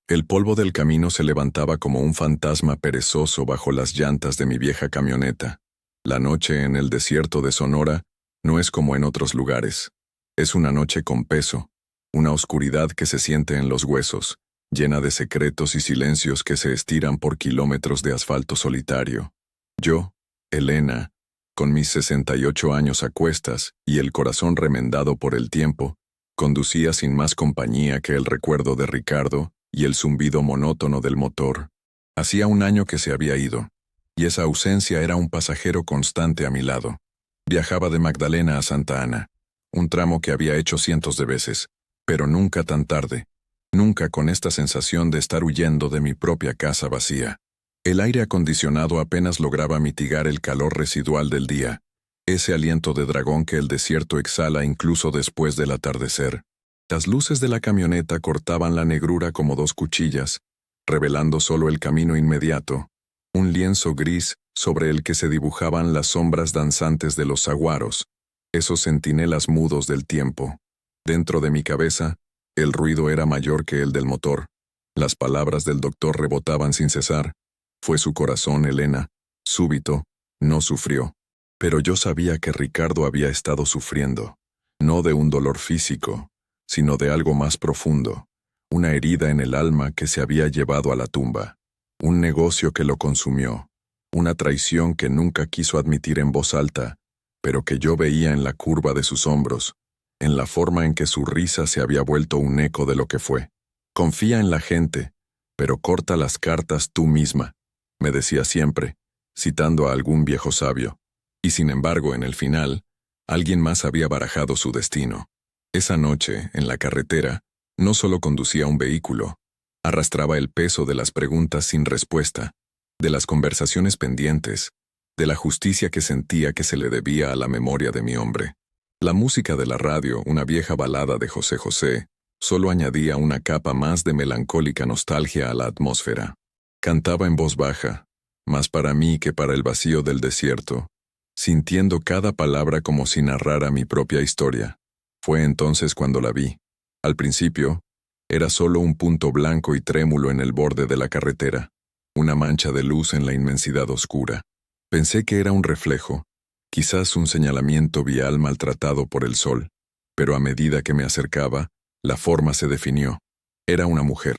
El polvo del camino se levantaba como un fantasma perezoso bajo las llantas de mi vieja camioneta. La noche en el desierto de Sonora no es como en otros lugares. Es una noche con peso, una oscuridad que se siente en los huesos, llena de secretos y silencios que se estiran por kilómetros de asfalto solitario. Yo, Elena, con mis 68 años a cuestas y el corazón remendado por el tiempo, conducía sin más compañía que el recuerdo de Ricardo y el zumbido monótono del motor. Hacía un año que se había ido, y esa ausencia era un pasajero constante a mi lado. Viajaba de Magdalena a Santa Ana, un tramo que había hecho cientos de veces, pero nunca tan tarde, nunca con esta sensación de estar huyendo de mi propia casa vacía. El aire acondicionado apenas lograba mitigar el calor residual del día, ese aliento de dragón que el desierto exhala incluso después del atardecer. Las luces de la camioneta cortaban la negrura como dos cuchillas, revelando solo el camino inmediato, un lienzo gris sobre el que se dibujaban las sombras danzantes de los saguaros, esos centinelas mudos del tiempo. Dentro de mi cabeza, el ruido era mayor que el del motor. Las palabras del doctor rebotaban sin cesar. Fue su corazón, Elena. Súbito, no sufrió. Pero yo sabía que Ricardo había estado sufriendo, no de un dolor físico, sino de algo más profundo, una herida en el alma que se había llevado a la tumba, un negocio que lo consumió, una traición que nunca quiso admitir en voz alta, pero que yo veía en la curva de sus hombros, en la forma en que su risa se había vuelto un eco de lo que fue. Confía en la gente, pero corta las cartas tú misma, me decía siempre, citando a algún viejo sabio. Y sin embargo, en el final, alguien más había barajado su destino. Esa noche, en la carretera, no solo conducía un vehículo, arrastraba el peso de las preguntas sin respuesta, de las conversaciones pendientes, de la justicia que sentía que se le debía a la memoria de mi hombre. La música de la radio, una vieja balada de José José, solo añadía una capa más de melancólica nostalgia a la atmósfera. Cantaba en voz baja, más para mí que para el vacío del desierto, sintiendo cada palabra como si narrara mi propia historia. Fue entonces cuando la vi. Al principio, era solo un punto blanco y trémulo en el borde de la carretera, una mancha de luz en la inmensidad oscura. Pensé que era un reflejo, quizás un señalamiento vial maltratado por el sol, pero a medida que me acercaba, la forma se definió. Era una mujer.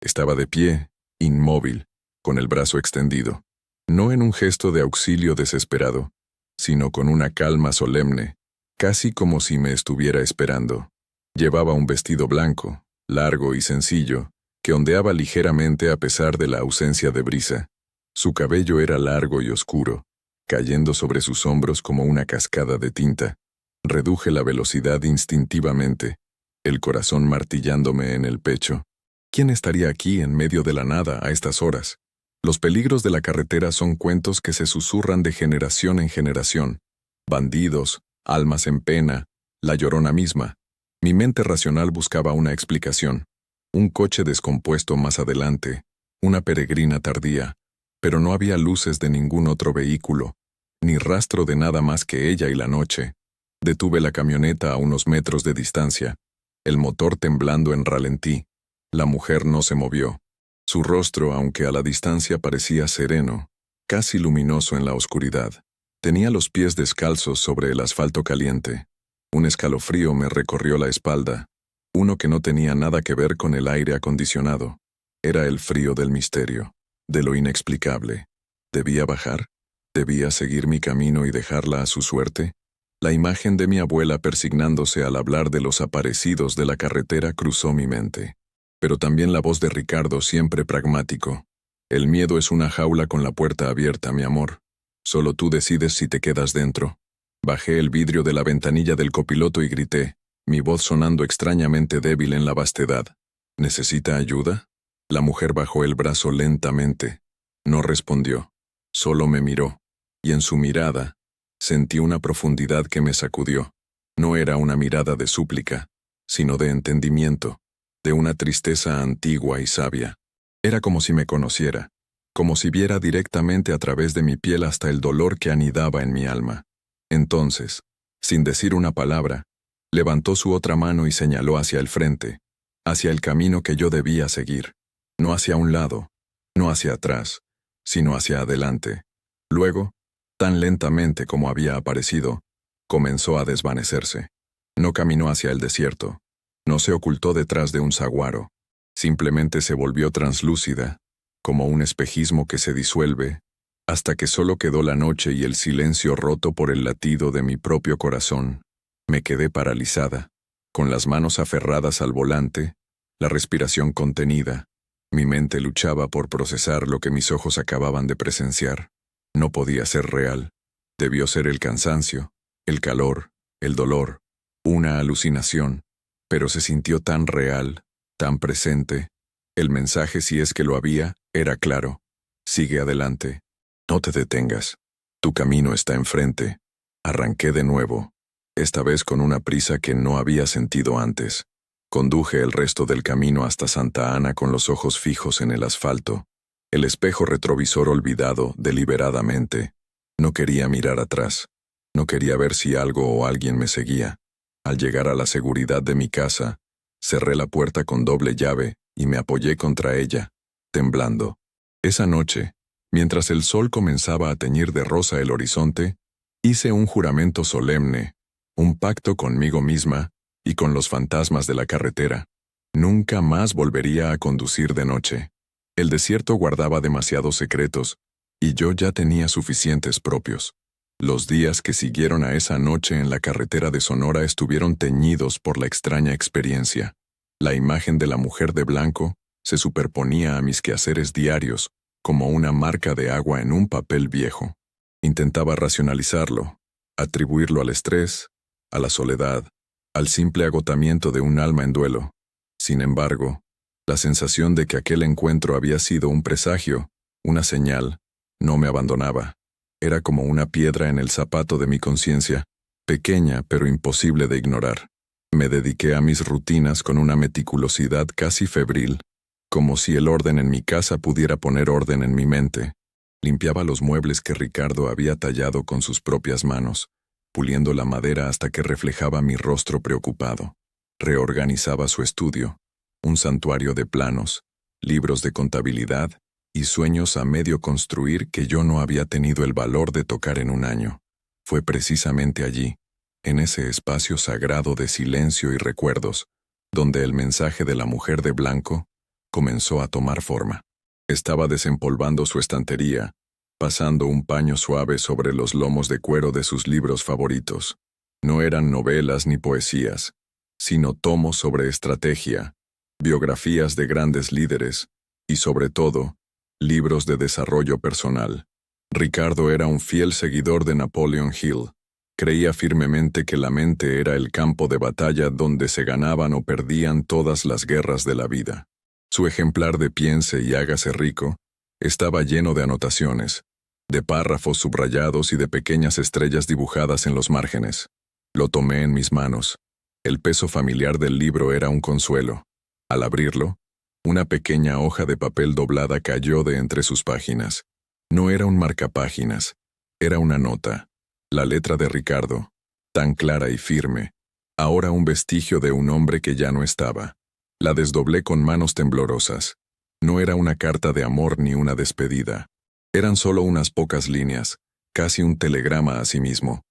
Estaba de pie, inmóvil, con el brazo extendido, no en un gesto de auxilio desesperado, sino con una calma solemne, casi como si me estuviera esperando. Llevaba un vestido blanco, largo y sencillo, que ondeaba ligeramente a pesar de la ausencia de brisa. Su cabello era largo y oscuro, cayendo sobre sus hombros como una cascada de tinta. Reduje la velocidad instintivamente, el corazón martillándome en el pecho. ¿Quién estaría aquí en medio de la nada a estas horas? Los peligros de la carretera son cuentos que se susurran de generación en generación. Bandidos, almas en pena, la Llorona misma. Mi mente racional buscaba una explicación. Un coche descompuesto más adelante, una peregrina tardía, pero no había luces de ningún otro vehículo, ni rastro de nada más que ella y la noche. Detuve la camioneta a unos metros de distancia, el motor temblando en ralentí. La mujer no se movió. Su rostro, aunque a la distancia parecía sereno, casi luminoso en la oscuridad. Tenía los pies descalzos sobre el asfalto caliente. Un escalofrío me recorrió la espalda, uno que no tenía nada que ver con el aire acondicionado. Era el frío del misterio, de lo inexplicable. ¿Debía bajar? ¿Debía seguir mi camino y dejarla a su suerte? La imagen de mi abuela persignándose al hablar de los aparecidos de la carretera cruzó mi mente. Pero también la voz de Ricardo, siempre pragmático. El miedo es una jaula con la puerta abierta, mi amor. Solo tú decides si te quedas dentro. Bajé el vidrio de la ventanilla del copiloto y grité, mi voz sonando extrañamente débil en la vastedad. ¿Necesita ayuda? La mujer bajó el brazo lentamente. No respondió. Solo me miró. Y en su mirada, sentí una profundidad que me sacudió. No era una mirada de súplica, sino de entendimiento, de una tristeza antigua y sabia. Era como si me conociera, como si viera directamente a través de mi piel hasta el dolor que anidaba en mi alma. Entonces, sin decir una palabra, levantó su otra mano y señaló hacia el frente, hacia el camino que yo debía seguir. No hacia un lado, no hacia atrás, sino hacia adelante. Luego, tan lentamente como había aparecido, comenzó a desvanecerse. No caminó hacia el desierto, no se ocultó detrás de un saguaro, simplemente se volvió translúcida, como un espejismo que se disuelve, hasta que solo quedó la noche y el silencio roto por el latido de mi propio corazón. Me quedé paralizada, con las manos aferradas al volante, la respiración contenida. Mi mente luchaba por procesar lo que mis ojos acababan de presenciar. No podía ser real. Debió ser el cansancio, el calor, el dolor, una alucinación, pero se sintió tan real, tan presente. El mensaje, si es que lo había, era claro. Sigue adelante. No te detengas. Tu camino está enfrente. Arranqué de nuevo, esta vez con una prisa que no había sentido antes. Conduje el resto del camino hasta Santa Ana con los ojos fijos en el asfalto, el espejo retrovisor olvidado deliberadamente. No quería mirar atrás. No quería ver si algo o alguien me seguía. Al llegar a la seguridad de mi casa, cerré la puerta con doble llave y me apoyé contra ella, temblando. Esa noche, mientras el sol comenzaba a teñir de rosa el horizonte, hice un juramento solemne, un pacto conmigo misma y con los fantasmas de la carretera. Nunca más volvería a conducir de noche. El desierto guardaba demasiados secretos, y yo ya tenía suficientes propios. Los días que siguieron a esa noche en la carretera de Sonora estuvieron teñidos por la extraña experiencia. La imagen de la mujer de blanco se superponía a mis quehaceres diarios, como una marca de agua en un papel viejo. Intentaba racionalizarlo, atribuirlo al estrés, a la soledad, al simple agotamiento de un alma en duelo. Sin embargo, la sensación de que aquel encuentro había sido un presagio, una señal, no me abandonaba. Era como una piedra en el zapato de mi conciencia, pequeña pero imposible de ignorar. Me dediqué a mis rutinas con una meticulosidad casi febril, como si el orden en mi casa pudiera poner orden en mi mente. Limpiaba los muebles que Ricardo había tallado con sus propias manos, puliendo la madera hasta que reflejaba mi rostro preocupado. Reorganizaba su estudio, un santuario de planos, libros de contabilidad y sueños a medio construir que yo no había tenido el valor de tocar en un año. Fue precisamente allí, en ese espacio sagrado de silencio y recuerdos, donde el mensaje de la mujer de blanco comenzó a tomar forma. Estaba desempolvando su estantería, pasando un paño suave sobre los lomos de cuero de sus libros favoritos. No eran novelas ni poesías, sino tomos sobre estrategia, biografías de grandes líderes y, sobre todo, libros de desarrollo personal. Ricardo era un fiel seguidor de Napoleon Hill. Creía firmemente que la mente era el campo de batalla donde se ganaban o perdían todas las guerras de la vida. Su ejemplar de Piense y hágase rico estaba lleno de anotaciones, de párrafos subrayados y de pequeñas estrellas dibujadas en los márgenes. Lo tomé en mis manos. El peso familiar del libro era un consuelo. Al abrirlo, una pequeña hoja de papel doblada cayó de entre sus páginas. No era un marcapáginas, era una nota. La letra de Ricardo, tan clara y firme, ahora un vestigio de un hombre que ya no estaba. La desdoblé con manos temblorosas. No era una carta de amor ni una despedida. Eran solo unas pocas líneas, casi un telegrama a sí mismo.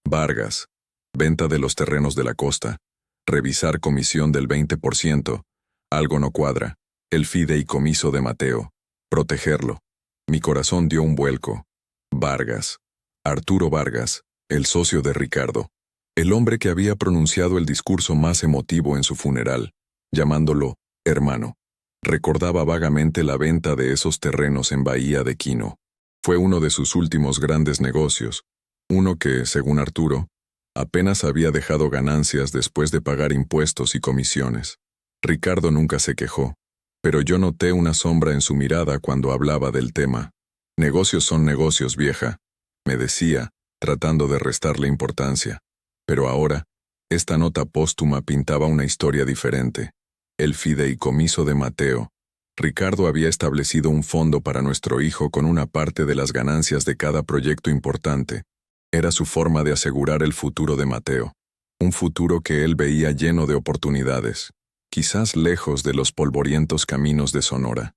Vargas, venta de los terrenos de la costa, revisar comisión del 20%, algo no cuadra, el fideicomiso de Mateo, protegerlo. Mi corazón dio un vuelco. Vargas. Arturo Vargas, el socio de Ricardo, el hombre que había pronunciado el discurso más emotivo en su funeral, llamándolo hermano. Recordaba vagamente la venta de esos terrenos en Bahía de Quino. Fue uno de sus últimos grandes negocios, uno que, según Arturo, apenas había dejado ganancias después de pagar impuestos y comisiones. Ricardo nunca se quejó, pero yo noté una sombra en su mirada cuando hablaba del tema. Negocios son negocios, vieja, me decía, tratando de restarle importancia. Pero ahora, esta nota póstuma pintaba una historia diferente. El fideicomiso de Mateo. Ricardo había establecido un fondo para nuestro hijo con una parte de las ganancias de cada proyecto importante. Era su forma de asegurar el futuro de Mateo. Un futuro que él veía lleno de oportunidades, quizás lejos de los polvorientos caminos de Sonora.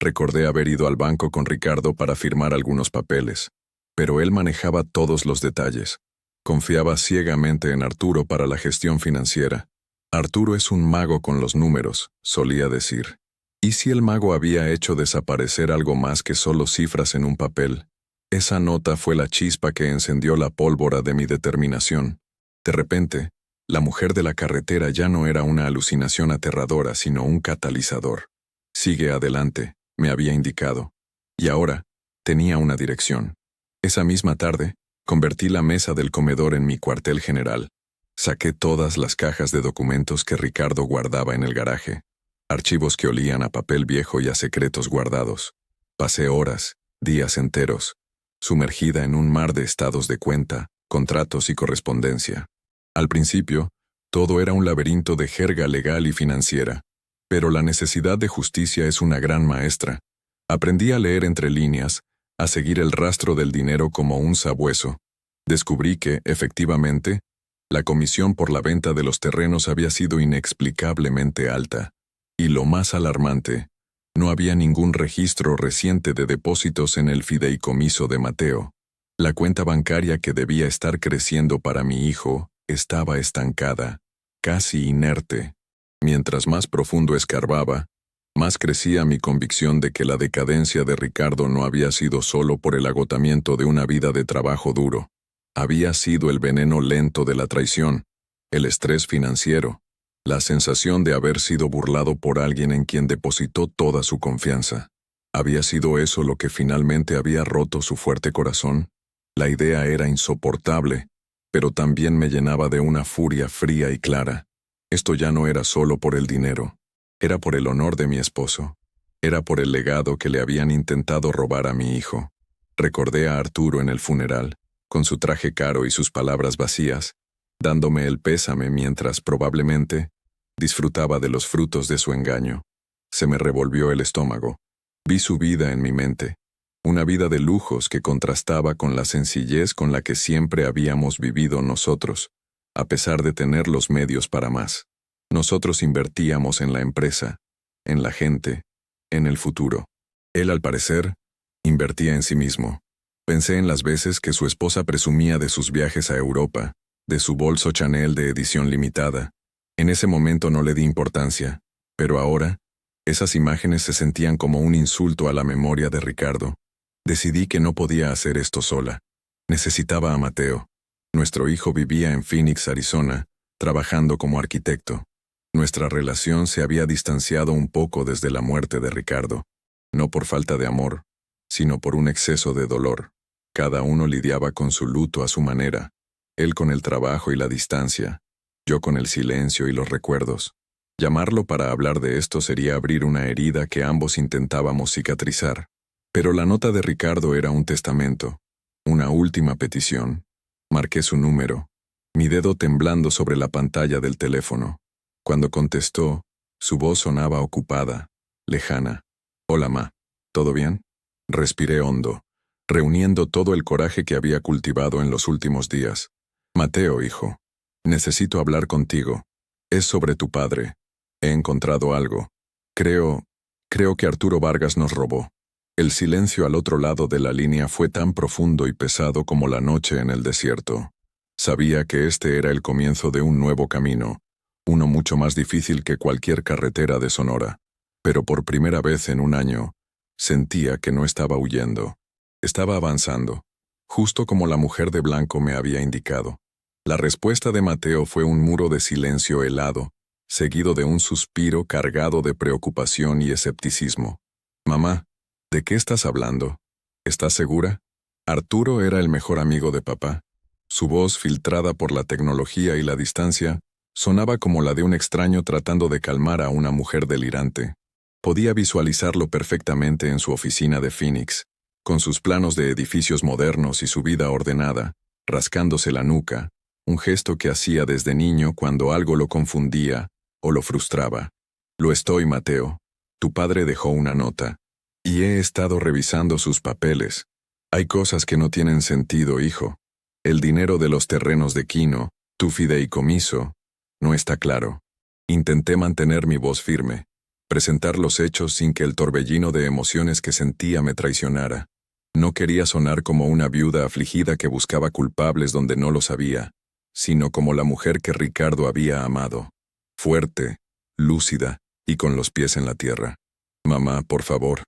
Recordé haber ido al banco con Ricardo para firmar algunos papeles, pero él manejaba todos los detalles. Confiaba ciegamente en Arturo para la gestión financiera. Arturo es un mago con los números, solía decir. ¿Y si el mago había hecho desaparecer algo más que solo cifras en un papel? Esa nota fue la chispa que encendió la pólvora de mi determinación. De repente, la mujer de la carretera ya no era una alucinación aterradora, sino un catalizador. Sigue adelante, me había indicado. Y ahora, tenía una dirección. Esa misma tarde, convertí la mesa del comedor en mi cuartel general. Saqué todas las cajas de documentos que Ricardo guardaba en el garaje. Archivos que olían a papel viejo y a secretos guardados. Pasé horas, días enteros, sumergida en un mar de estados de cuenta, contratos y correspondencia. Al principio, todo era un laberinto de jerga legal y financiera, pero la necesidad de justicia es una gran maestra. Aprendí a leer entre líneas, a seguir el rastro del dinero como un sabueso. Descubrí que, efectivamente, la comisión por la venta de los terrenos había sido inexplicablemente alta. Y lo más alarmante, no había ningún registro reciente de depósitos en el fideicomiso de Mateo. La cuenta bancaria que debía estar creciendo para mi hijo estaba estancada, casi inerte. Mientras más profundo escarbaba, más crecía mi convicción de que la decadencia de Ricardo no había sido solo por el agotamiento de una vida de trabajo duro. Había sido el veneno lento de la traición, el estrés financiero, la sensación de haber sido burlado por alguien en quien depositó toda su confianza. ¿Había sido eso lo que finalmente había roto su fuerte corazón? La idea era insoportable, pero también me llenaba de una furia fría y clara. Esto ya no era solo por el dinero. Era por el honor de mi esposo. Era por el legado que le habían intentado robar a mi hijo. Recordé a Arturo en el funeral, con su traje caro y sus palabras vacías, dándome el pésame mientras probablemente disfrutaba de los frutos de su engaño. Se me revolvió el estómago. Vi su vida en mi mente, una vida de lujos que contrastaba con la sencillez con la que siempre habíamos vivido nosotros, a pesar de tener los medios para más. Nosotros invertíamos en la empresa, en la gente, en el futuro. Él, al parecer, invertía en sí mismo. Pensé en las veces que su esposa presumía de sus viajes a Europa, de su bolso Chanel de edición limitada. En ese momento no le di importancia, pero ahora, esas imágenes se sentían como un insulto a la memoria de Ricardo. Decidí que no podía hacer esto sola. Necesitaba a Mateo. Nuestro hijo vivía en Phoenix, Arizona, trabajando como arquitecto. Nuestra relación se había distanciado un poco desde la muerte de Ricardo, no por falta de amor, sino por un exceso de dolor. Cada uno lidiaba con su luto a su manera, él con el trabajo y la distancia, yo con el silencio y los recuerdos. Llamarlo para hablar de esto sería abrir una herida que ambos intentábamos cicatrizar. Pero la nota de Ricardo era un testamento, una última petición. Marqué su número, mi dedo temblando sobre la pantalla del teléfono. Cuando contestó, su voz sonaba ocupada, lejana. «Hola, ma. ¿Todo bien?» Respiré hondo, reuniendo todo el coraje que había cultivado en los últimos días. «Mateo, hijo. Necesito hablar contigo. Es sobre tu padre. He encontrado algo. Creo que Arturo Vargas nos robó». El silencio al otro lado de la línea fue tan profundo y pesado como la noche en el desierto. Sabía que este era el comienzo de un nuevo camino, uno mucho más difícil que cualquier carretera de Sonora. Pero por primera vez en un año, sentía que no estaba huyendo. Estaba avanzando, justo como la mujer de blanco me había indicado. La respuesta de Mateo fue un muro de silencio helado, seguido de un suspiro cargado de preocupación y escepticismo. «Mamá, ¿de qué estás hablando? ¿Estás segura?» Arturo era el mejor amigo de papá. Su voz, filtrada por la tecnología y la distancia, sonaba como la de un extraño tratando de calmar a una mujer delirante. Podía visualizarlo perfectamente en su oficina de Phoenix, con sus planos de edificios modernos y su vida ordenada, rascándose la nuca, un gesto que hacía desde niño cuando algo lo confundía o lo frustraba. «Lo estoy, Mateo. Tu padre dejó una nota. Y he estado revisando sus papeles. Hay cosas que no tienen sentido, hijo. El dinero de los terrenos de Quino, tu fideicomiso, no está claro». Intenté mantener mi voz firme. presentar los hechos sin que el torbellino de emociones que sentía me traicionara. No quería sonar como una viuda afligida que buscaba culpables donde no los había, sino como la mujer que Ricardo había amado, fuerte, lúcida y con los pies en la tierra. «Mamá, por favor»,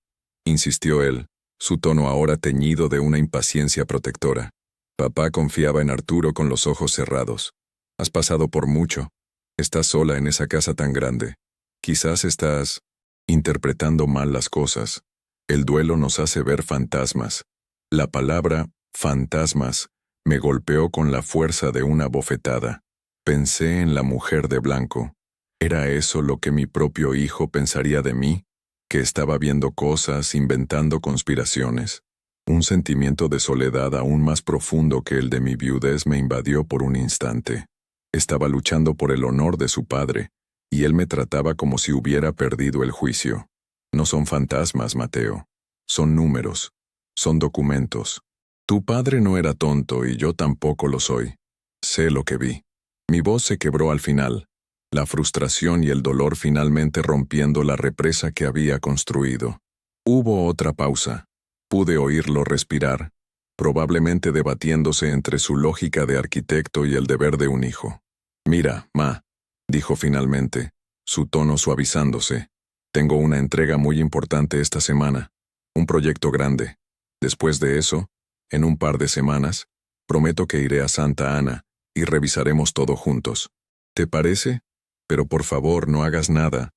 insistió él, su tono ahora teñido de una impaciencia protectora. Papá confiaba en Arturo con los ojos cerrados. «Has pasado por mucho. Estás sola en esa casa tan grande. Quizás estás interpretando mal las cosas. El duelo nos hace ver fantasmas». La palabra fantasmas me golpeó con la fuerza de una bofetada. Pensé en la mujer de blanco. ¿Era eso lo que mi propio hijo pensaría de mí? Que estaba viendo cosas, inventando conspiraciones. Un sentimiento de soledad aún más profundo que el de mi viudez me invadió por un instante. Estaba luchando por el honor de su padre, y él me trataba como si hubiera perdido el juicio. No son fantasmas, Mateo. Son números. Son documentos. Tu padre no era tonto y yo tampoco lo soy. Sé lo que vi. Mi voz se quebró al final, la frustración y el dolor finalmente rompiendo la represa que había construido. Hubo otra pausa. Pude oírlo respirar, probablemente debatiéndose entre su lógica de arquitecto y el deber de un hijo. «Mira, ma», dijo finalmente, su tono suavizándose. «Tengo una entrega muy importante esta semana, un proyecto grande. Después de eso, en un par de semanas, prometo que iré a Santa Ana y revisaremos todo juntos. ¿Te parece? Pero por favor, no hagas nada.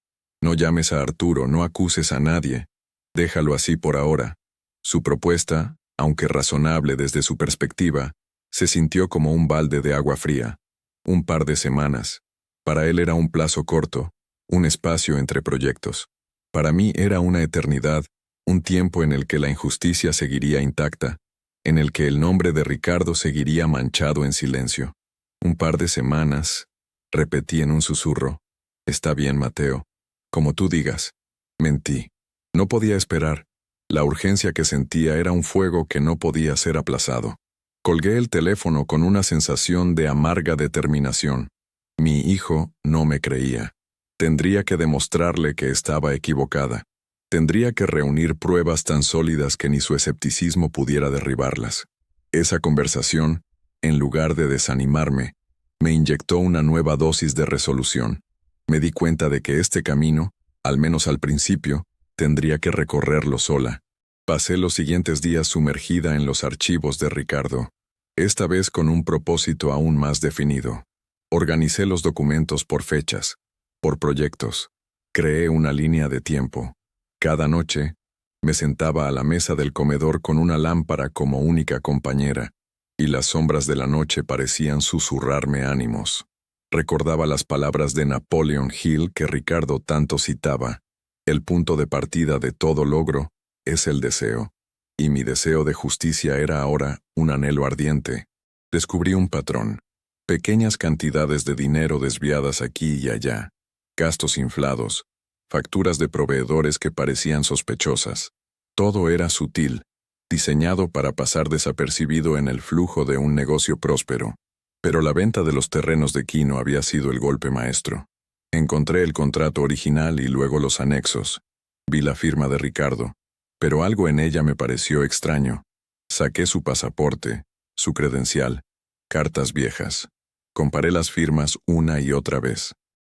No llames a Arturo, no acuses a nadie. Déjalo así por ahora». Su propuesta, aunque razonable desde su perspectiva, se sintió como un balde de agua fría. Un par de semanas. Para él era un plazo corto, un espacio entre proyectos. Para mí era una eternidad, un tiempo en el que la injusticia seguiría intacta, en el que el nombre de Ricardo seguiría manchado en silencio. Un par de semanas, repetí en un susurro. «Está bien, Mateo. Como tú digas». Mentí. No podía esperar. La urgencia que sentía era un fuego que no podía ser aplazado. Colgué el teléfono con una sensación de amarga determinación. Mi hijo no me creía. Tendría que demostrarle que estaba equivocada. Tendría que reunir pruebas tan sólidas que ni su escepticismo pudiera derribarlas. Esa conversación, en lugar de desanimarme, me inyectó una nueva dosis de resolución. Me di cuenta de que este camino, al menos al principio, tendría que recorrerlo sola. Pasé los siguientes días sumergida en los archivos de Ricardo, esta vez con un propósito aún más definido. Organicé los documentos por fechas, por proyectos. Creé una línea de tiempo. Cada noche, me sentaba a la mesa del comedor con una lámpara como única compañera, y las sombras de la noche parecían susurrarme ánimos. Recordaba las palabras de Napoleon Hill que Ricardo tanto citaba. El punto de partida de todo logro es el deseo, y mi deseo de justicia era ahora un anhelo ardiente. Descubrí un patrón. Pequeñas cantidades de dinero desviadas aquí y allá, gastos inflados, facturas de proveedores que parecían sospechosas. Todo era sutil, diseñado para pasar desapercibido en el flujo de un negocio próspero. Pero la venta de los terrenos de Quino había sido el golpe maestro. Encontré el contrato original y luego los anexos. Vi la firma de Ricardo, pero algo en ella me pareció extraño. Saqué su pasaporte, su credencial, cartas viejas. Comparé las firmas una y otra vez.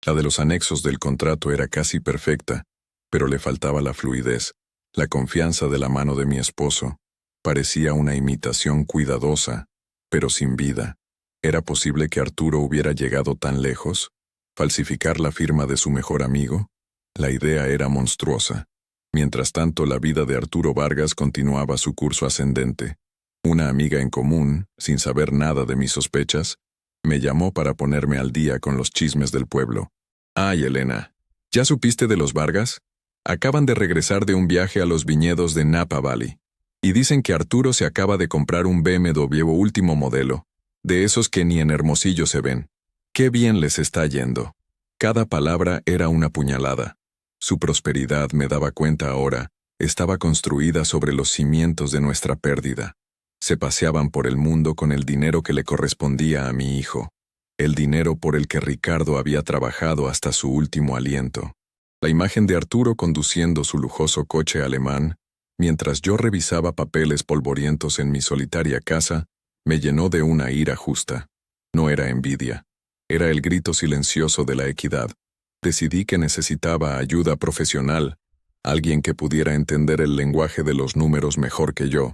La de los anexos del contrato era casi perfecta, pero le faltaba la fluidez, la confianza de la mano de mi esposo. Parecía una imitación cuidadosa, pero sin vida. ¿Era posible que Arturo hubiera llegado tan lejos? ¿Falsificar la firma de su mejor amigo? La idea era monstruosa. Mientras tanto, la vida de Arturo Vargas continuaba su curso ascendente. Una amiga en común, sin saber nada de mis sospechas, me llamó para ponerme al día con los chismes del pueblo. «Ay, Elena, ¿ya supiste de los Vargas? Acaban de regresar de un viaje a los viñedos de Napa Valley. Y dicen que Arturo se acaba de comprar un BMW último modelo, de esos que ni en Hermosillo se ven. ¡Qué bien les está yendo!». Cada palabra era una puñalada. Su prosperidad, me daba cuenta ahora, estaba construida sobre los cimientos de nuestra pérdida. Se paseaban por el mundo con el dinero que le correspondía a mi hijo, el dinero por el que Ricardo había trabajado hasta su último aliento. La imagen de Arturo conduciendo su lujoso coche alemán, mientras yo revisaba papeles polvorientos en mi solitaria casa, me llenó de una ira justa. No era envidia. Era el grito silencioso de la equidad. Decidí que necesitaba ayuda profesional, alguien que pudiera entender el lenguaje de los números mejor que yo.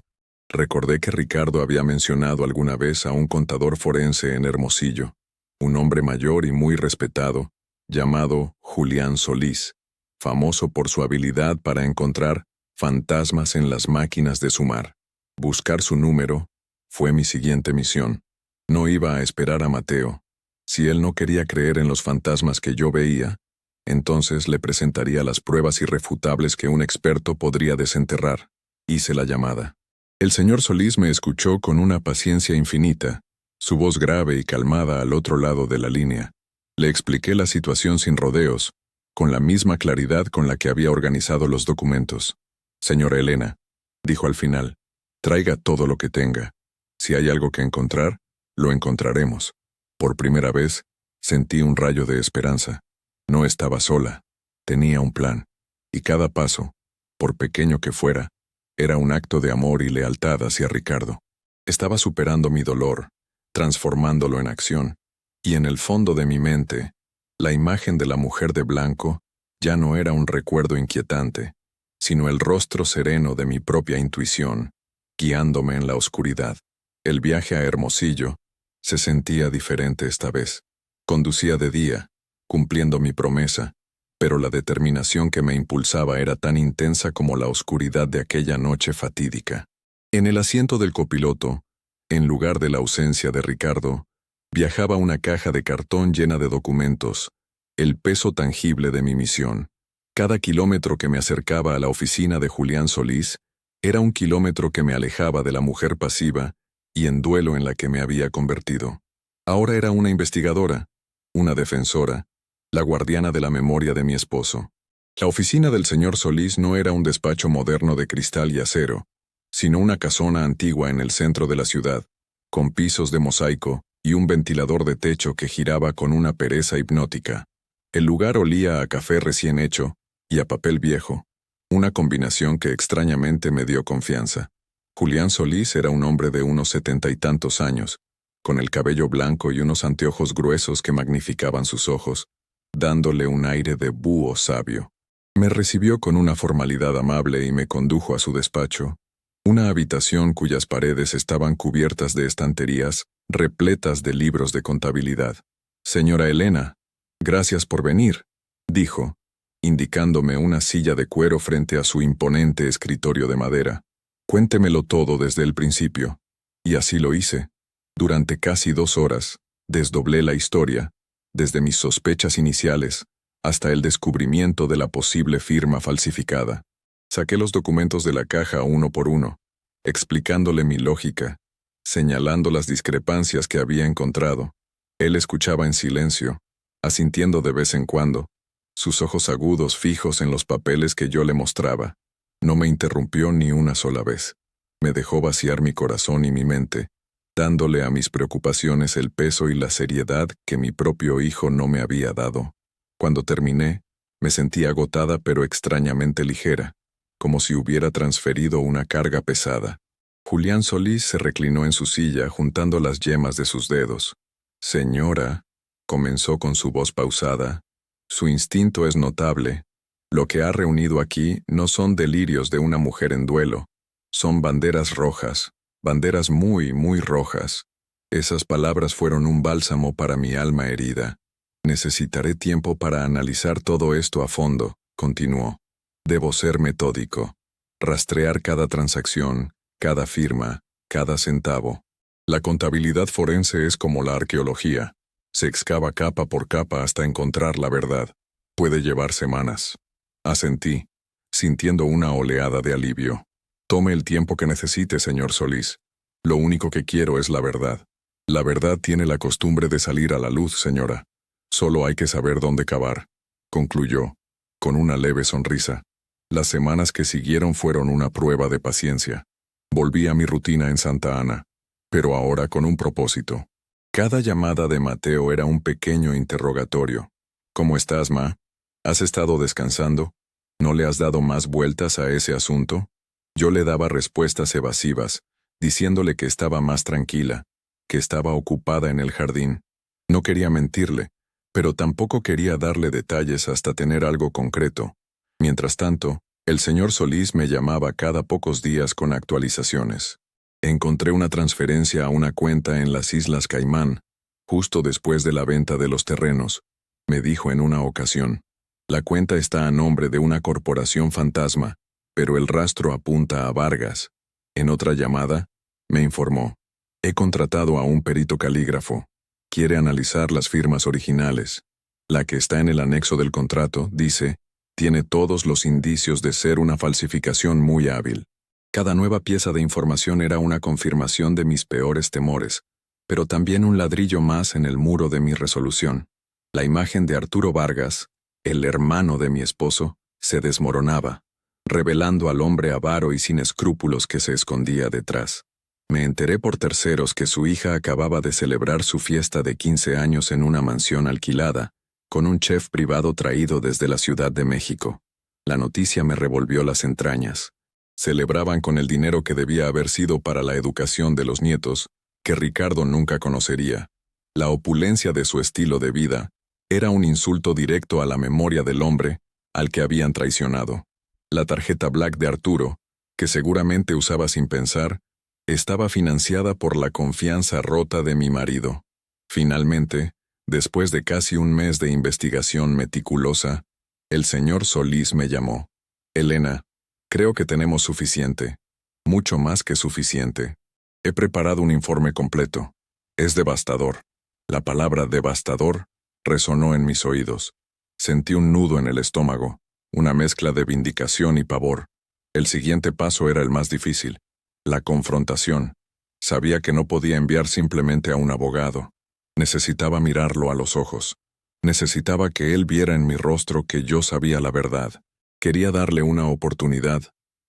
Recordé que Ricardo había mencionado alguna vez a un contador forense en Hermosillo, un hombre mayor y muy respetado, llamado Julián Solís, famoso por su habilidad para encontrar fantasmas en las máquinas de sumar. Buscar su número fue mi siguiente misión. No iba a esperar a Mateo. Si él no quería creer en los fantasmas que yo veía, entonces le presentaría las pruebas irrefutables que un experto podría desenterrar. Hice la llamada. El señor Solís me escuchó con una paciencia infinita, su voz grave y calmada al otro lado de la línea. Le expliqué la situación sin rodeos, con la misma claridad con la que había organizado los documentos. Señora Elena, dijo al final, traiga todo lo que tenga. Si hay algo que encontrar, lo encontraremos. Por primera vez, sentí un rayo de esperanza. No estaba sola, tenía un plan, y cada paso, por pequeño que fuera, era un acto de amor y lealtad hacia Ricardo. Estaba superando mi dolor, transformándolo en acción, y en el fondo de mi mente, la imagen de la mujer de blanco ya no era un recuerdo inquietante, sino el rostro sereno de mi propia intuición, guiándome en la oscuridad. El viaje a Hermosillo se sentía diferente esta vez. Conducía de día, cumpliendo mi promesa, pero la determinación que me impulsaba era tan intensa como la oscuridad de aquella noche fatídica. En el asiento del copiloto, en lugar de la ausencia de Ricardo, viajaba una caja de cartón llena de documentos, el peso tangible de mi misión. Cada kilómetro que me acercaba a la oficina de Julián Solís era un kilómetro que me alejaba de la mujer pasiva y en duelo en la que me había convertido. Ahora era una investigadora, una defensora, la guardiana de la memoria de mi esposo. La oficina del señor Solís no era un despacho moderno de cristal y acero, sino una casona antigua en el centro de la ciudad, con pisos de mosaico y un ventilador de techo que giraba con una pereza hipnótica. El lugar olía a café recién hecho y a papel viejo, una combinación que extrañamente me dio confianza. Julián Solís era un hombre de unos 70 y tantos años, con el cabello blanco y unos anteojos gruesos que magnificaban sus ojos, dándole un aire de búho sabio. Me recibió con una formalidad amable y me condujo a su despacho, una habitación cuyas paredes estaban cubiertas de estanterías repletas de libros de contabilidad. Señora Elena, gracias por venir, dijo, indicándome una silla de cuero frente a su imponente escritorio de madera. Cuéntemelo todo desde el principio. Y así lo hice. Durante casi 2 horas, desdoblé la historia, desde mis sospechas iniciales hasta el descubrimiento de la posible firma falsificada. Saqué los documentos de la caja uno por uno, explicándole mi lógica, señalando las discrepancias que había encontrado. Él escuchaba en silencio, asintiendo de vez en cuando, sus ojos agudos fijos en los papeles que yo le mostraba. No me interrumpió ni una sola vez. Me dejó vaciar mi corazón y mi mente, dándole a mis preocupaciones el peso y la seriedad que mi propio hijo no me había dado. Cuando terminé, me sentí agotada pero extrañamente ligera, como si hubiera transferido una carga pesada. Julián Solís se reclinó en su silla juntando las yemas de sus dedos. Señora, comenzó con su voz pausada, su instinto es notable. Lo que ha reunido aquí no son delirios de una mujer en duelo, son banderas rojas, banderas muy, muy rojas. Esas palabras fueron un bálsamo para mi alma herida. Necesitaré tiempo para analizar todo esto a fondo, continuó. Debo ser metódico, rastrear cada transacción, cada firma, cada centavo. La contabilidad forense es como la arqueología. Se excava capa por capa hasta encontrar la verdad. Puede llevar semanas. Asentí, sintiendo una oleada de alivio. Tome el tiempo que necesite, señor Solís. Lo único que quiero es la verdad. La verdad tiene la costumbre de salir a la luz, señora. Solo hay que saber dónde cavar, concluyó, con una leve sonrisa. Las semanas que siguieron fueron una prueba de paciencia. Volví a mi rutina en Santa Ana, pero ahora con un propósito. Cada llamada de Mateo era un pequeño interrogatorio. ¿Cómo estás, ma? ¿Has estado descansando? ¿No le has dado más vueltas a ese asunto? Yo le daba respuestas evasivas, diciéndole que estaba más tranquila, que estaba ocupada en el jardín. No quería mentirle, pero tampoco quería darle detalles hasta tener algo concreto. Mientras tanto, el señor Solís me llamaba cada pocos días con actualizaciones. Encontré una transferencia a una cuenta en las Islas Caimán, justo después de la venta de los terrenos, me dijo en una ocasión. La cuenta está a nombre de una corporación fantasma, pero el rastro apunta a Vargas. En otra llamada, me informó. He contratado a un perito calígrafo. Quiere analizar las firmas originales. La que está en el anexo del contrato, dice, tiene todos los indicios de ser una falsificación muy hábil. Cada nueva pieza de información era una confirmación de mis peores temores, pero también un ladrillo más en el muro de mi resolución. La imagen de Arturo Vargas, el hermano de mi esposo, se desmoronaba, revelando al hombre avaro y sin escrúpulos que se escondía detrás. Me enteré por terceros que su hija acababa de celebrar su fiesta de 15 años en una mansión alquilada, con un chef privado traído desde la Ciudad de México. La noticia me revolvió las entrañas. Celebraban con el dinero que debía haber sido para la educación de los nietos, que Ricardo nunca conocería. La opulencia de su estilo de vida era un insulto directo a la memoria del hombre al que habían traicionado. La tarjeta Black de Arturo, que seguramente usaba sin pensar, estaba financiada por la confianza rota de mi marido. Finalmente, después de casi un mes de investigación meticulosa, el señor Solís me llamó. Elena, creo que tenemos suficiente, mucho más que suficiente. He preparado un informe completo. Es devastador. La palabra devastador resonó en mis oídos. Sentí un nudo en el estómago, una mezcla de vindicación y pavor. El siguiente paso era el más difícil. La confrontación. Sabía que no podía enviar simplemente a un abogado. Necesitaba mirarlo a los ojos. Necesitaba que él viera en mi rostro que yo sabía la verdad. Quería darle una oportunidad,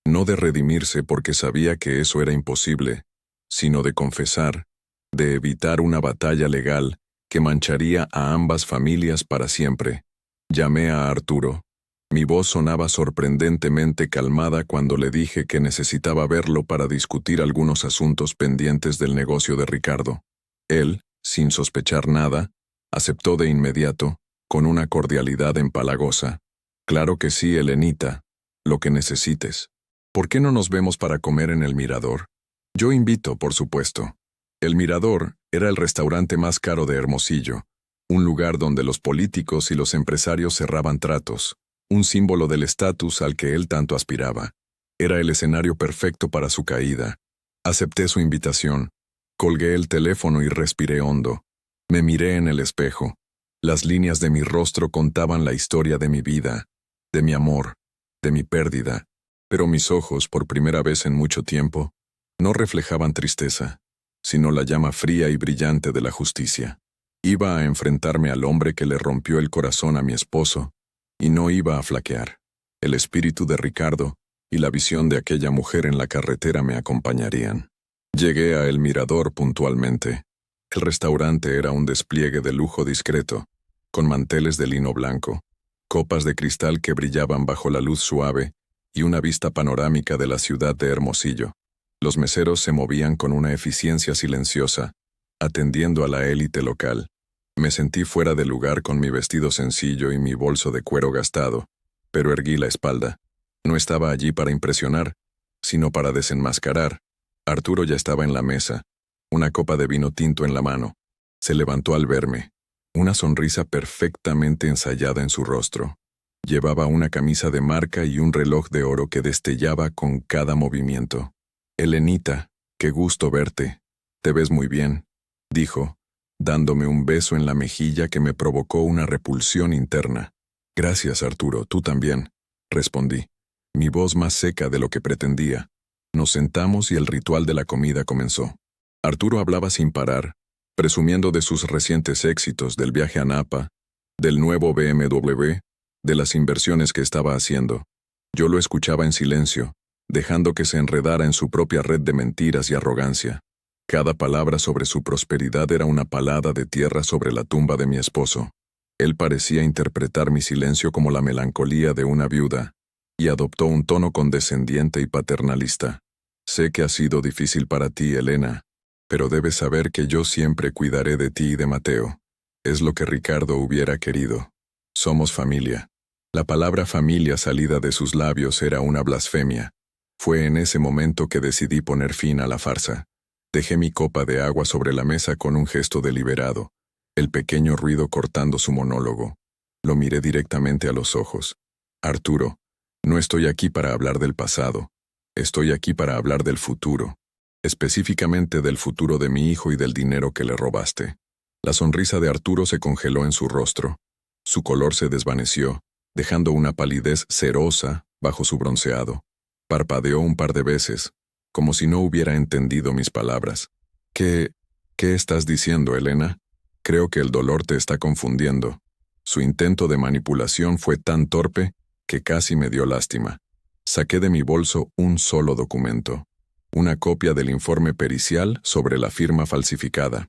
no de redimirse porque sabía que eso era imposible, sino de confesar, de evitar una batalla legal que mancharía a ambas familias para siempre. Llamé a Arturo. Mi voz sonaba sorprendentemente calmada cuando le dije que necesitaba verlo para discutir algunos asuntos pendientes del negocio de Ricardo. Él, sin sospechar nada, aceptó de inmediato, con una cordialidad empalagosa. Claro que sí, Elenita, lo que necesites. ¿Por qué no nos vemos para comer en el Mirador? Yo invito, por supuesto. El Mirador era el restaurante más caro de Hermosillo, un lugar donde los políticos y los empresarios cerraban tratos, un símbolo del estatus al que él tanto aspiraba. Era el escenario perfecto para su caída. Acepté su invitación. Colgué el teléfono y respiré hondo. Me miré en el espejo. Las líneas de mi rostro contaban la historia de mi vida, de mi amor, de mi pérdida, pero mis ojos, por primera vez en mucho tiempo, no reflejaban tristeza, sino la llama fría y brillante de la justicia. Iba a enfrentarme al hombre que le rompió el corazón a mi esposo, y no iba a flaquear. El espíritu de Ricardo y la visión de aquella mujer en la carretera me acompañarían. Llegué a El Mirador puntualmente. El restaurante era un despliegue de lujo discreto, con manteles de lino blanco, copas de cristal que brillaban bajo la luz suave y una vista panorámica de la ciudad de Hermosillo. Los meseros se movían con una eficiencia silenciosa, atendiendo a la élite local. Me sentí fuera de lugar con mi vestido sencillo y mi bolso de cuero gastado, pero erguí la espalda. No estaba allí para impresionar, sino para desenmascarar. Arturo ya estaba en la mesa, una copa de vino tinto en la mano. Se levantó al verme, una sonrisa perfectamente ensayada en su rostro. Llevaba una camisa de marca y un reloj de oro que destellaba con cada movimiento. Elenita, qué gusto verte. Te ves muy bien, dijo, dándome un beso en la mejilla que me provocó una repulsión interna. Gracias, Arturo, tú también, respondí, mi voz más seca de lo que pretendía. Nos sentamos y el ritual de la comida comenzó. Arturo hablaba sin parar, presumiendo de sus recientes éxitos, del viaje a Napa, del nuevo BMW, de las inversiones que estaba haciendo. Yo lo escuchaba en silencio, dejando que se enredara en su propia red de mentiras y arrogancia. Cada palabra sobre su prosperidad era una palada de tierra sobre la tumba de mi esposo. Él parecía interpretar mi silencio como la melancolía de una viuda, y adoptó un tono condescendiente y paternalista. Sé que ha sido difícil para ti, Elena, pero debes saber que yo siempre cuidaré de ti y de Mateo. Es lo que Ricardo hubiera querido. Somos familia. La palabra familia salida de sus labios era una blasfemia. Fue en ese momento que decidí poner fin a la farsa. Dejé mi copa de agua sobre la mesa con un gesto deliberado, el pequeño ruido cortando su monólogo. Lo miré directamente a los ojos. Arturo, no estoy aquí para hablar del pasado. Estoy aquí para hablar del futuro. Específicamente del futuro de mi hijo y del dinero que le robaste. La sonrisa de Arturo se congeló en su rostro. Su color se desvaneció, dejando una palidez cerosa bajo su bronceado. Parpadeó un par de veces, como si no hubiera entendido mis palabras. ¿Qué estás diciendo, Elena? Creo que el dolor te está confundiendo. Su intento de manipulación fue tan torpe que casi me dio lástima. Saqué de mi bolso un solo documento. Una copia del informe pericial sobre la firma falsificada.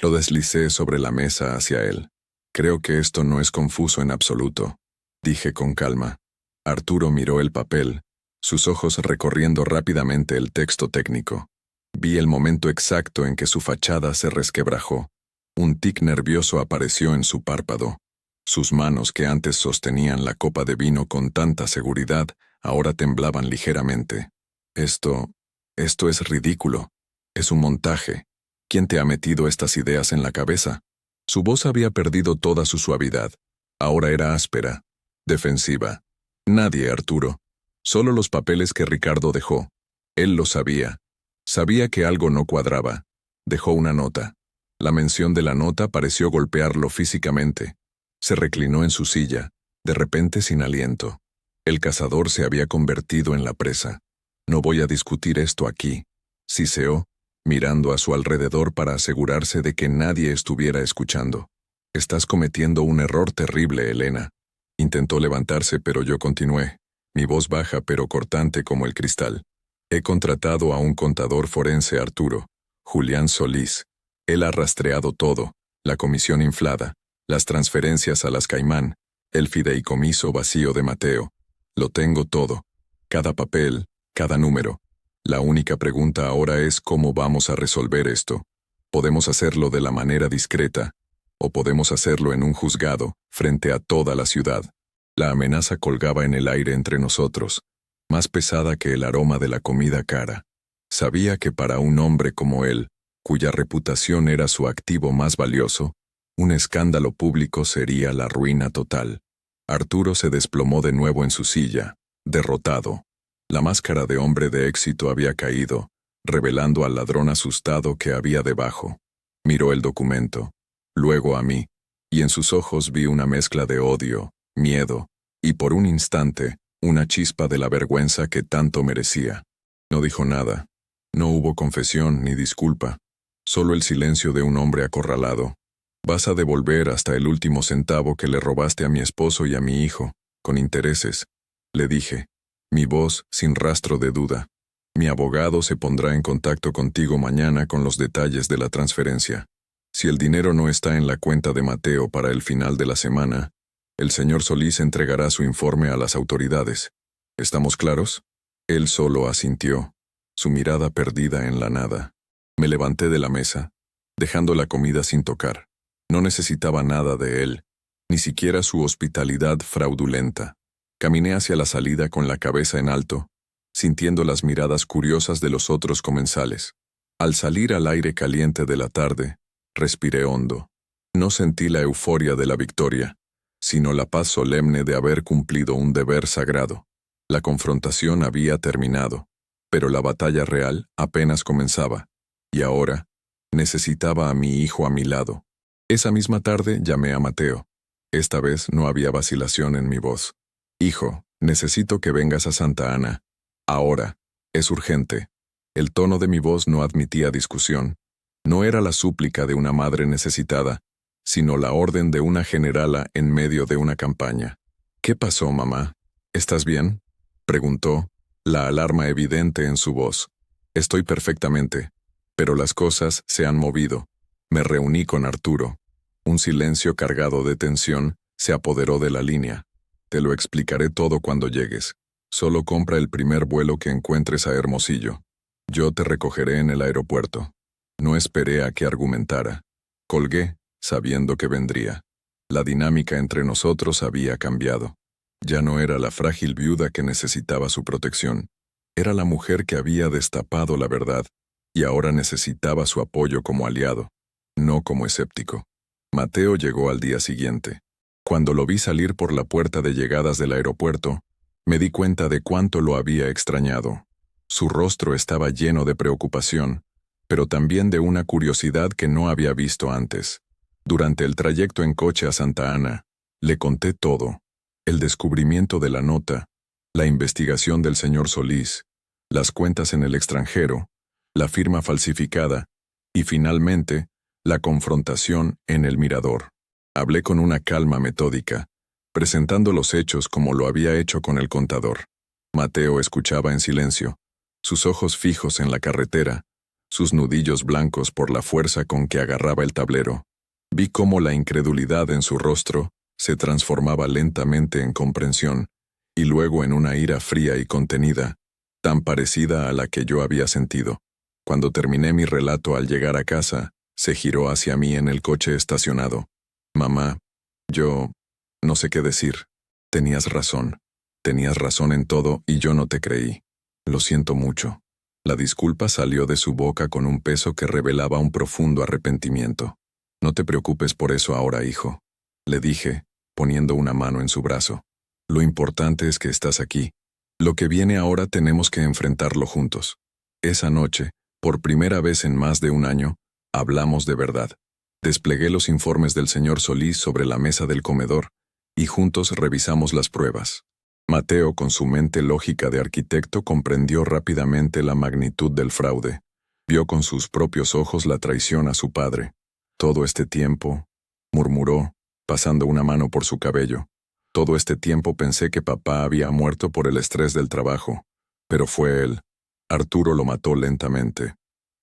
Lo deslicé sobre la mesa hacia él. Creo que esto no es confuso en absoluto, dije con calma. Arturo miró el papel, sus ojos recorriendo rápidamente el texto técnico. Vi el momento exacto en que su fachada se resquebrajó. Un tic nervioso apareció en su párpado. Sus manos, que antes sostenían la copa de vino con tanta seguridad, ahora temblaban ligeramente. Esto es ridículo. Es un montaje. ¿Quién te ha metido estas ideas en la cabeza? Su voz había perdido toda su suavidad. Ahora era áspera, defensiva. Nadie, Arturo. Solo los papeles que Ricardo dejó. Él lo sabía. Sabía que algo no cuadraba. Dejó una nota. La mención de la nota pareció golpearlo físicamente. Se reclinó en su silla, de repente sin aliento. El cazador se había convertido en la presa. No voy a discutir esto aquí, siseó, mirando a su alrededor para asegurarse de que nadie estuviera escuchando. Estás cometiendo un error terrible, Elena. Intentó levantarse, pero yo continué, mi voz baja pero cortante como el cristal. He contratado a un contador forense, Arturo, Julián Solís. Él ha rastreado todo, la comisión inflada, las transferencias a las Caimán, el fideicomiso vacío de Mateo. Lo tengo todo. Cada papel, cada número. La única pregunta ahora es cómo vamos a resolver esto. Podemos hacerlo de la manera discreta, o podemos hacerlo en un juzgado, frente a toda la ciudad. La amenaza colgaba en el aire entre nosotros, más pesada que el aroma de la comida cara. Sabía que para un hombre como él, cuya reputación era su activo más valioso, un escándalo público sería la ruina total. Arturo se desplomó de nuevo en su silla, derrotado. La máscara de hombre de éxito había caído, revelando al ladrón asustado que había debajo. Miró el documento, luego a mí, y en sus ojos vi una mezcla de odio, miedo, y por un instante, una chispa de la vergüenza que tanto merecía. No dijo nada. No hubo confesión ni disculpa, solo el silencio de un hombre acorralado. Vas a devolver hasta el último centavo que le robaste a mi esposo y a mi hijo, con intereses, le dije, mi voz sin rastro de duda. Mi abogado se pondrá en contacto contigo mañana con los detalles de la transferencia. Si el dinero no está en la cuenta de Mateo para el final de la semana, el señor Solís entregará su informe a las autoridades. ¿Estamos claros? Él solo asintió, su mirada perdida en la nada. Me levanté de la mesa, dejando la comida sin tocar. No necesitaba nada de él, ni siquiera su hospitalidad fraudulenta. Caminé hacia la salida con la cabeza en alto, sintiendo las miradas curiosas de los otros comensales. Al salir al aire caliente de la tarde, respiré hondo. No sentí la euforia de la victoria, sino la paz solemne de haber cumplido un deber sagrado. La confrontación había terminado, pero la batalla real apenas comenzaba, y ahora necesitaba a mi hijo a mi lado. Esa misma tarde llamé a Mateo. Esta vez no había vacilación en mi voz. Hijo, necesito que vengas a Santa Ana. Ahora. Es urgente. El tono de mi voz no admitía discusión. No era la súplica de una madre necesitada, sino la orden de una generala en medio de una campaña. ¿Qué pasó, mamá? ¿Estás bien?, preguntó, la alarma evidente en su voz. Estoy perfectamente, pero las cosas se han movido. Me reuní con Arturo. Un silencio cargado de tensión se apoderó de la línea. Te lo explicaré todo cuando llegues. Solo compra el primer vuelo que encuentres a Hermosillo. Yo te recogeré en el aeropuerto. No esperé a que argumentara. Colgué, sabiendo que vendría. La dinámica entre nosotros había cambiado. Ya no era la frágil viuda que necesitaba su protección. Era la mujer que había destapado la verdad, y ahora necesitaba su apoyo como aliado, no como escéptico. Mateo llegó al día siguiente. Cuando lo vi salir por la puerta de llegadas del aeropuerto, me di cuenta de cuánto lo había extrañado. Su rostro estaba lleno de preocupación, pero también de una curiosidad que no había visto antes. Durante el trayecto en coche a Santa Ana, le conté todo: el descubrimiento de la nota, la investigación del señor Solís, las cuentas en el extranjero, la firma falsificada y, finalmente, la confrontación en el mirador. Hablé con una calma metódica, presentando los hechos como lo había hecho con el contador. Mateo escuchaba en silencio, sus ojos fijos en la carretera, sus nudillos blancos por la fuerza con que agarraba el tablero. Vi cómo la incredulidad en su rostro se transformaba lentamente en comprensión, y luego en una ira fría y contenida, tan parecida a la que yo había sentido. Cuando terminé mi relato al llegar a casa, se giró hacia mí en el coche estacionado. Mamá, yo no sé qué decir. Tenías razón en todo y yo no te creí. Lo siento mucho. La disculpa salió de su boca con un peso que revelaba un profundo arrepentimiento. No te preocupes por eso ahora, hijo, le dije, poniendo una mano en su brazo. Lo importante es que estás aquí. Lo que viene ahora tenemos que enfrentarlo juntos. Esa noche, por primera vez en más de un año, hablamos de verdad. Desplegué los informes del señor Solís sobre la mesa del comedor, y juntos revisamos las pruebas. Mateo, con su mente lógica de arquitecto, comprendió rápidamente la magnitud del fraude. Vio con sus propios ojos la traición a su padre. Todo este tiempo, murmuró, pasando una mano por su cabello. Todo este tiempo pensé que papá había muerto por el estrés del trabajo, pero fue él. Arturo lo mató lentamente.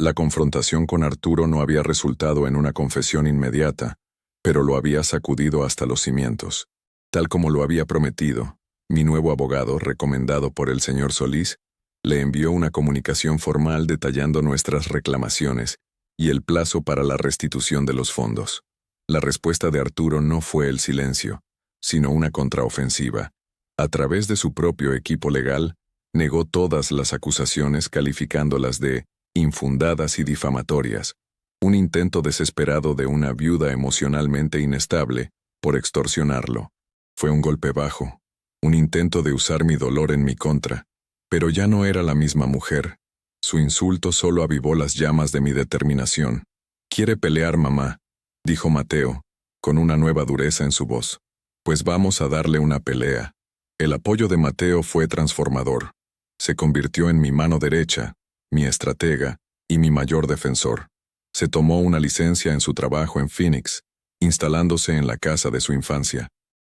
La confrontación con Arturo no había resultado en una confesión inmediata, pero lo había sacudido hasta los cimientos. Tal como lo había prometido, mi nuevo abogado, recomendado por el señor Solís, le envió una comunicación formal detallando nuestras reclamaciones y el plazo para la restitución de los fondos. La respuesta de Arturo no fue el silencio, sino una contraofensiva. A través de su propio equipo legal, negó todas las acusaciones calificándolas de infundadas y difamatorias, un intento desesperado de una viuda emocionalmente inestable por extorsionarlo. Fue un golpe bajo, un intento de usar mi dolor en mi contra, pero ya no era la misma mujer. Su insulto solo avivó las llamas de mi determinación. «¿Quiere pelear, mamá?», dijo Mateo, con una nueva dureza en su voz. «Pues vamos a darle una pelea». El apoyo de Mateo fue transformador. Se convirtió en mi mano derecha, mi estratega y mi mayor defensor. Se tomó una licencia en su trabajo en Phoenix, instalándose en la casa de su infancia.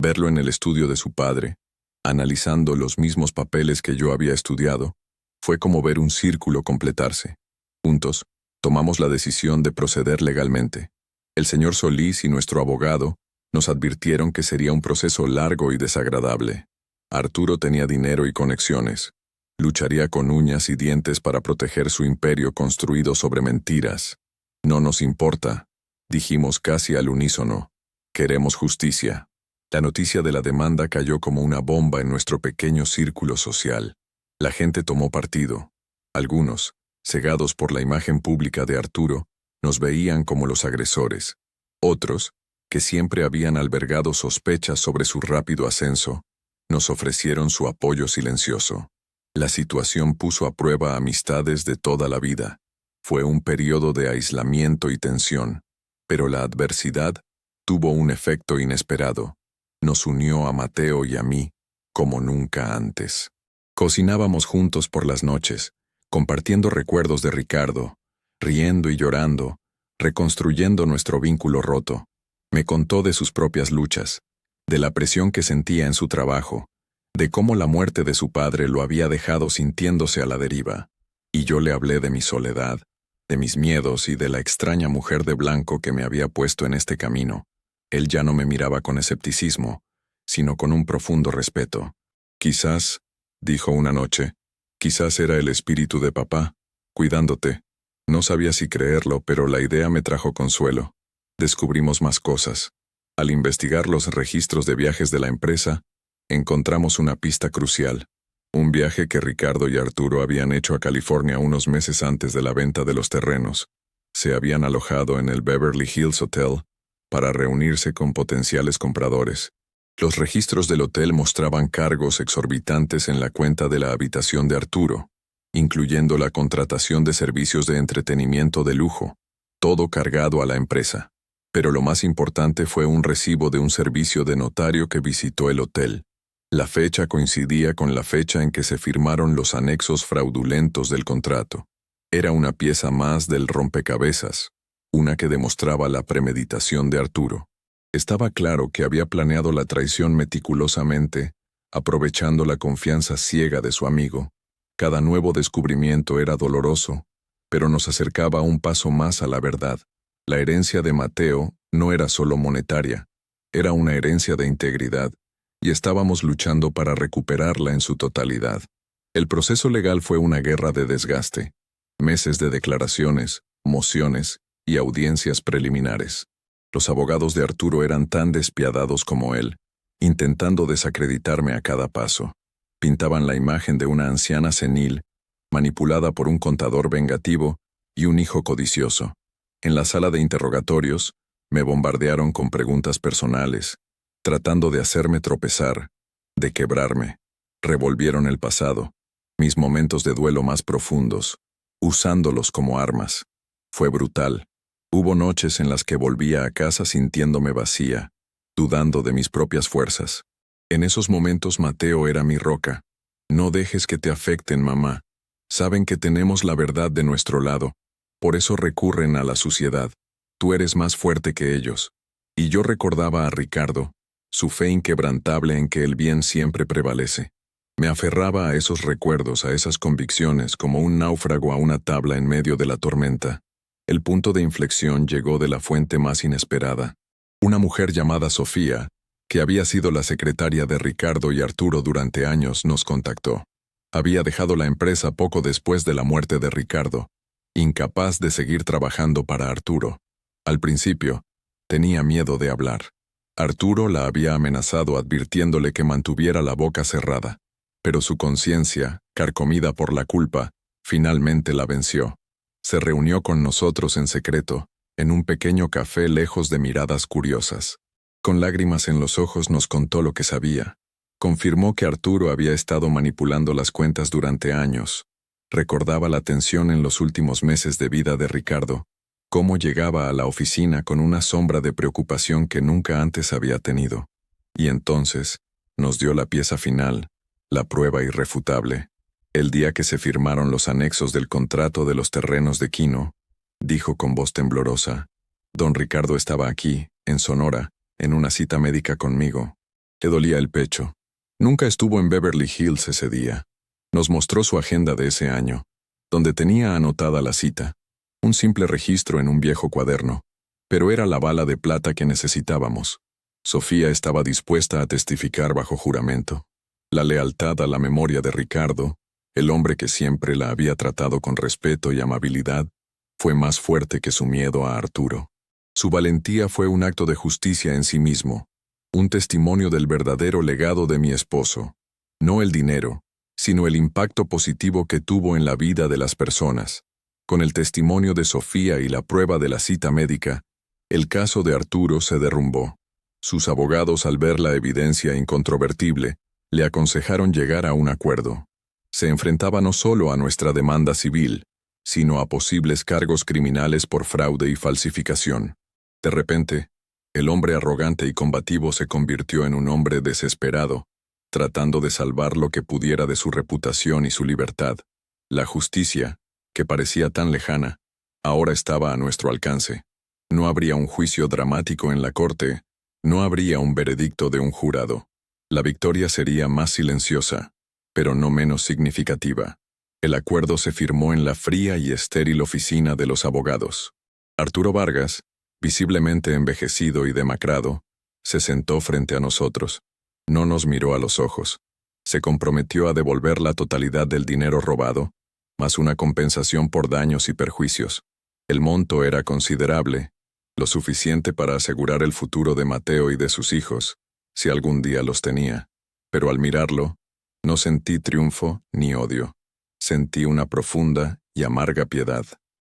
Verlo en el estudio de su padre, analizando los mismos papeles que yo había estudiado, fue como ver un círculo completarse. Juntos, tomamos la decisión de proceder legalmente. El señor Solís y nuestro abogado nos advirtieron que sería un proceso largo y desagradable. Arturo tenía dinero y conexiones. Lucharía con uñas y dientes para proteger su imperio construido sobre mentiras. «No nos importa», dijimos casi al unísono. «Queremos justicia». La noticia de la demanda cayó como una bomba en nuestro pequeño círculo social. La gente tomó partido. Algunos, cegados por la imagen pública de Arturo, nos veían como los agresores. Otros, que siempre habían albergado sospechas sobre su rápido ascenso, nos ofrecieron su apoyo silencioso. La situación puso a prueba amistades de toda la vida. Fue un periodo de aislamiento y tensión, pero la adversidad tuvo un efecto inesperado. Nos unió a Mateo y a mí como nunca antes. Cocinábamos juntos por las noches, compartiendo recuerdos de Ricardo, riendo y llorando, reconstruyendo nuestro vínculo roto. Me contó de sus propias luchas, de la presión que sentía en su trabajo, de cómo la muerte de su padre lo había dejado sintiéndose a la deriva. Y yo le hablé de mi soledad, de mis miedos y de la extraña mujer de blanco que me había puesto en este camino. Él ya no me miraba con escepticismo, sino con un profundo respeto. Quizás, dijo una noche, quizás era el espíritu de papá, cuidándote. No sabía si creerlo, pero la idea me trajo consuelo. Descubrimos más cosas. Al investigar los registros de viajes de la empresa, encontramos una pista crucial. Un viaje que Ricardo y Arturo habían hecho a California unos meses antes de la venta de los terrenos. Se habían alojado en el Beverly Hills Hotel para reunirse con potenciales compradores. Los registros del hotel mostraban cargos exorbitantes en la cuenta de la habitación de Arturo, incluyendo la contratación de servicios de entretenimiento de lujo, todo cargado a la empresa. Pero lo más importante fue un recibo de un servicio de notario que visitó el hotel. La fecha coincidía con la fecha en que se firmaron los anexos fraudulentos del contrato. Era una pieza más del rompecabezas, una que demostraba la premeditación de Arturo. Estaba claro que había planeado la traición meticulosamente, aprovechando la confianza ciega de su amigo. Cada nuevo descubrimiento era doloroso, pero nos acercaba un paso más a la verdad. La herencia de Mateo no era solo monetaria, era una herencia de integridad, y estábamos luchando para recuperarla en su totalidad. El proceso legal fue una guerra de desgaste, meses de declaraciones, mociones y audiencias preliminares. Los abogados de Arturo eran tan despiadados como él, intentando desacreditarme a cada paso. Pintaban la imagen de una anciana senil, manipulada por un contador vengativo y un hijo codicioso. En la sala de interrogatorios, me bombardearon con preguntas personales, tratando de hacerme tropezar, de quebrarme. Revolvieron el pasado, mis momentos de duelo más profundos, usándolos como armas. Fue brutal. Hubo noches en las que volvía a casa sintiéndome vacía, dudando de mis propias fuerzas. En esos momentos Mateo era mi roca. No dejes que te afecten, mamá. Saben que tenemos la verdad de nuestro lado. Por eso recurren a la suciedad. Tú eres más fuerte que ellos. Y yo recordaba a Ricardo, su fe inquebrantable en que el bien siempre prevalece. Me aferraba a esos recuerdos, a esas convicciones, como un náufrago a una tabla en medio de la tormenta. El punto de inflexión llegó de la fuente más inesperada. Una mujer llamada Sofía, que había sido la secretaria de Ricardo y Arturo durante años, nos contactó. Había dejado la empresa poco después de la muerte de Ricardo, incapaz de seguir trabajando para Arturo. Al principio, tenía miedo de hablar. Arturo la había amenazado advirtiéndole que mantuviera la boca cerrada, pero su conciencia, carcomida por la culpa, finalmente la venció. Se reunió con nosotros en secreto, en un pequeño café lejos de miradas curiosas. Con lágrimas en los ojos nos contó lo que sabía. Confirmó que Arturo había estado manipulando las cuentas durante años. Recordaba la tensión en los últimos meses de vida de Ricardo, cómo llegaba a la oficina con una sombra de preocupación que nunca antes había tenido. Y entonces, nos dio la pieza final, la prueba irrefutable. El día que se firmaron los anexos del contrato de los terrenos de Quino, dijo con voz temblorosa, don Ricardo estaba aquí, en Sonora, en una cita médica conmigo. Le dolía el pecho. Nunca estuvo en Beverly Hills ese día. Nos mostró su agenda de ese año, donde tenía anotada la cita, un simple registro en un viejo cuaderno, pero era la bala de plata que necesitábamos. Sofía estaba dispuesta a testificar bajo juramento. La lealtad a la memoria de Ricardo, el hombre que siempre la había tratado con respeto y amabilidad, fue más fuerte que su miedo a Arturo. Su valentía fue un acto de justicia en sí mismo, un testimonio del verdadero legado de mi esposo. No el dinero, sino el impacto positivo que tuvo en la vida de las personas. Con el testimonio de Sofía y la prueba de la cita médica, el caso de Arturo se derrumbó. Sus abogados, al ver la evidencia incontrovertible, le aconsejaron llegar a un acuerdo. Se enfrentaba no solo a nuestra demanda civil, sino a posibles cargos criminales por fraude y falsificación. De repente, el hombre arrogante y combativo se convirtió en un hombre desesperado, tratando de salvar lo que pudiera de su reputación y su libertad. La justicia, que parecía tan lejana, ahora estaba a nuestro alcance. No habría un juicio dramático en la corte, no habría un veredicto de un jurado. La victoria sería más silenciosa, pero no menos significativa. El acuerdo se firmó en la fría y estéril oficina de los abogados. Arturo Vargas, visiblemente envejecido y demacrado, se sentó frente a nosotros. No nos miró a los ojos. Se comprometió a devolver la totalidad del dinero robado, más una compensación por daños y perjuicios. El monto era considerable, lo suficiente para asegurar el futuro de Mateo y de sus hijos, si algún día los tenía. Pero al mirarlo, no sentí triunfo ni odio. Sentí una profunda y amarga piedad.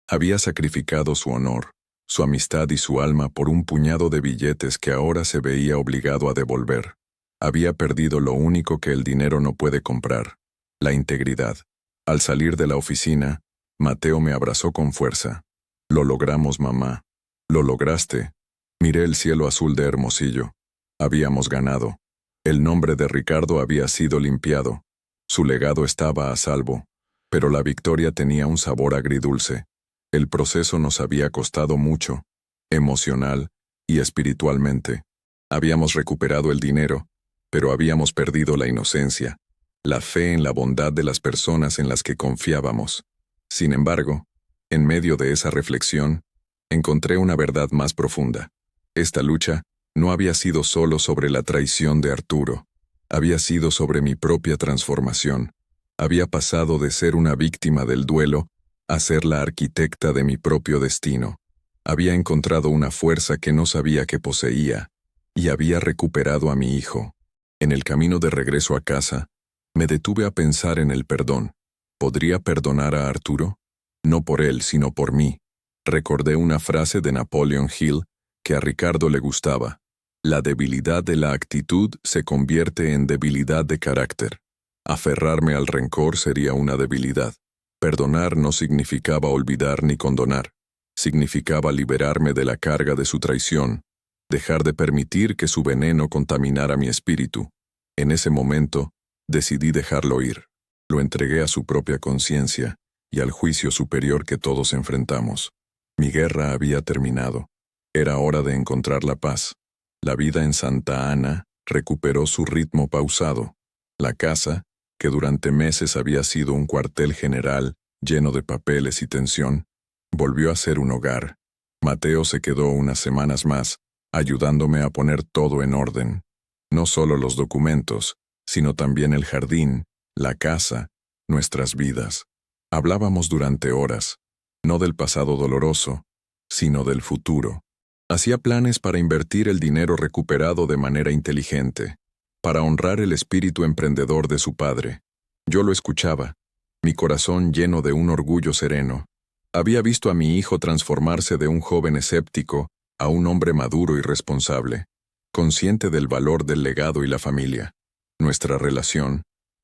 Había sacrificado su honor, su amistad y su alma por un puñado de billetes que ahora se veía obligado a devolver. Había perdido lo único que el dinero no puede comprar, la integridad. Al salir de la oficina, Mateo me abrazó con fuerza. Lo logramos, mamá. Lo lograste. Miré el cielo azul de Hermosillo. Habíamos ganado. El nombre de Ricardo había sido limpiado. Su legado estaba a salvo. Pero la victoria tenía un sabor agridulce. El proceso nos había costado mucho, emocional y espiritualmente. Habíamos recuperado el dinero, pero habíamos perdido la inocencia, la fe en la bondad de las personas en las que confiábamos. Sin embargo, en medio de esa reflexión, encontré una verdad más profunda. Esta lucha no había sido solo sobre la traición de Arturo, había sido sobre mi propia transformación. Había pasado de ser una víctima del duelo a ser la arquitecta de mi propio destino. Había encontrado una fuerza que no sabía que poseía, y había recuperado a mi hijo. En el camino de regreso a casa, me detuve a pensar en el perdón. ¿Podría perdonar a Arturo? No por él, sino por mí. Recordé una frase de Napoleon Hill que a Ricardo le gustaba. La debilidad de la actitud se convierte en debilidad de carácter. Aferrarme al rencor sería una debilidad. Perdonar no significaba olvidar ni condonar. Significaba liberarme de la carga de su traición, dejar de permitir que su veneno contaminara mi espíritu. En ese momento, decidí dejarlo ir. Lo entregué a su propia conciencia y al juicio superior que todos enfrentamos. Mi guerra había terminado. Era hora de encontrar la paz. La vida en Santa Ana recuperó su ritmo pausado. La casa, que durante meses había sido un cuartel general lleno de papeles y tensión, volvió a ser un hogar. Mateo se quedó unas semanas más, ayudándome a poner todo en orden. No solo los documentos, sino también el jardín, la casa, nuestras vidas. Hablábamos durante horas, no del pasado doloroso, sino del futuro. Hacía planes para invertir el dinero recuperado de manera inteligente, para honrar el espíritu emprendedor de su padre. Yo lo escuchaba, mi corazón lleno de un orgullo sereno. Había visto a mi hijo transformarse de un joven escéptico a un hombre maduro y responsable, consciente del valor del legado y la familia. Nuestra relación,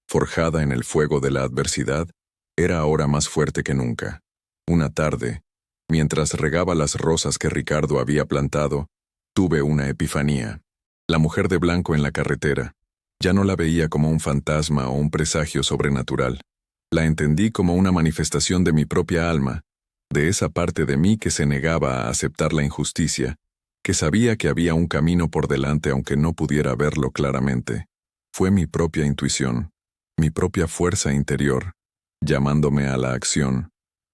forjada en el fuego de la adversidad, era ahora más fuerte que nunca. Una tarde, mientras regaba las rosas que Ricardo había plantado, tuve una epifanía. La mujer de blanco en la carretera. Ya no la veía como un fantasma o un presagio sobrenatural. La entendí como una manifestación de mi propia alma, de esa parte de mí que se negaba a aceptar la injusticia, que sabía que había un camino por delante aunque no pudiera verlo claramente. Fue mi propia intuición, mi propia fuerza interior, llamándome a la acción,